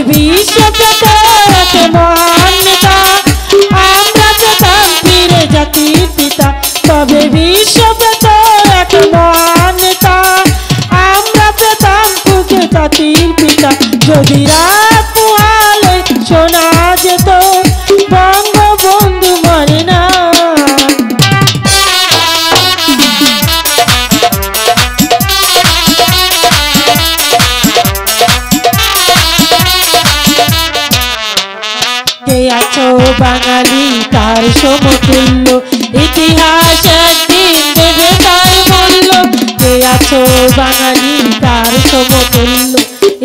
বিশ্ব পেত এক মহান নেতা, আমরা পেতাম ফিরে জাতির পিতা। তবে বিশ্ব পেত এক মহান নেতা, আমরা পেতাম খুঁজে জাতির পিতা। যদি রাত পোহালে শোনা যেত বঙ্গবন্ধু মরে না। কে আছো বাঙালি তার সমতুল্য, ইতিহাস একদিন দেবে তার মূল্য। কে আছো বাঙালি তার সমতুল্য,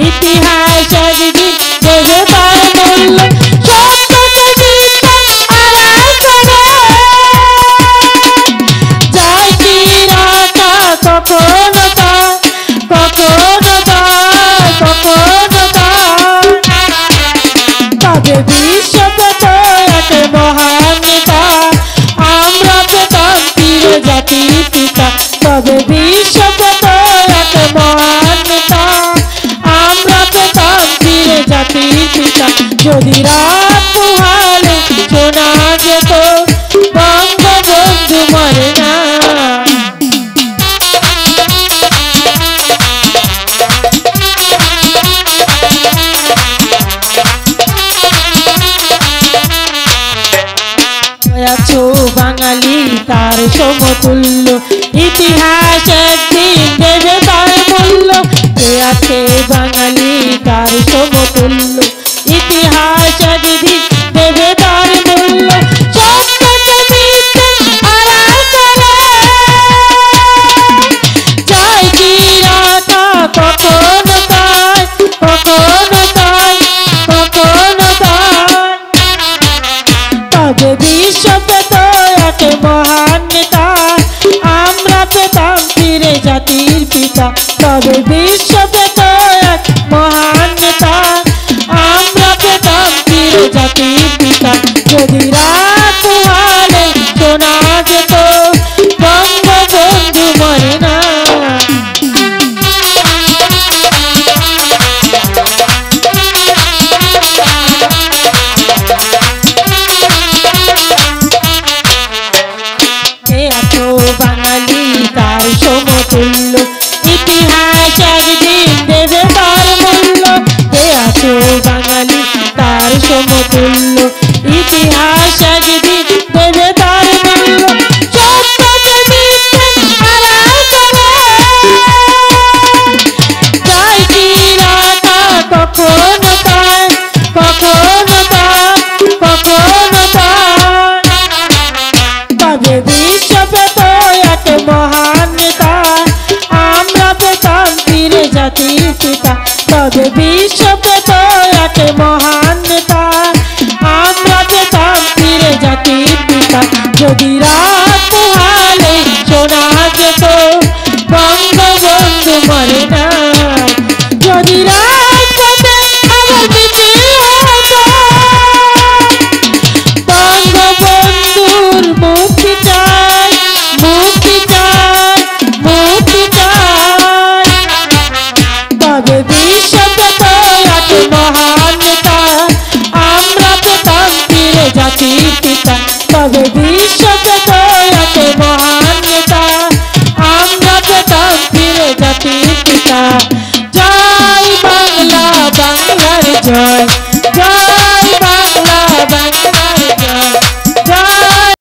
ইতিহাস একদিন দেবে তার মূল্য। সত্যকে বিজ্ঞান আড়াল করে যায় কি রাখা কখনো তা, কখনো তা, কখনো তা। তবে বিশ্ব পেত এক মহান নেতা, আমরা পেতাম ফিরে জাতির পিতা। তবে বিশ্ব পেত এক মহান নেতা, আমরা পেতাম ফিরে জাতির পিতা। যদি রাত পোহালে শোনা যেত বঙ্গবন্ধু মরে না। আছো বাঙালি তার সমতুল্য, ইতিহাস একদিন দেবে তার মূল্য। কে আছে বাঙালি তার সমতুল্য, ইতিহাস একদিন দেবে তার মূল্য। সত্যকে বিজ্ঞান আড়াল করে যায় কি রাখা কখনো তাই, কখনো তাই, কখনো তাই। তবে বিশ্ব পেত এক মহান নেতা, আমরা পেতাম ফিরে জাতির পিতা। তবে বিশ্ব পেত এক মহান নেতা, আমরা পেতাম ফিরে জাতির পিতা। যদি রাত পোহালে শোনা যেত বঙ্গবন্ধু মরে না। বাঙালি তার সমতুল্য, ইতিহাস একদিন দেবে তার মূল্য। কে আছো বাঙালি তার সমতুল্য, ইতিহাস একদিন দেবে তার মূল্য। সত্যকে বিজ্ঞান আড়াল করে যায় কি রাখা কখনো তাই, কখনো তা, কখনো তা। তবে বিশ্ব পেত এক মহান নেতা, আমরা পেতাম ফিরে জাতির পিতা। তবে বিশ্ব পেত এক মহান নেতা, আমরা পেতাম ফিরে জাতির পিতা। যদি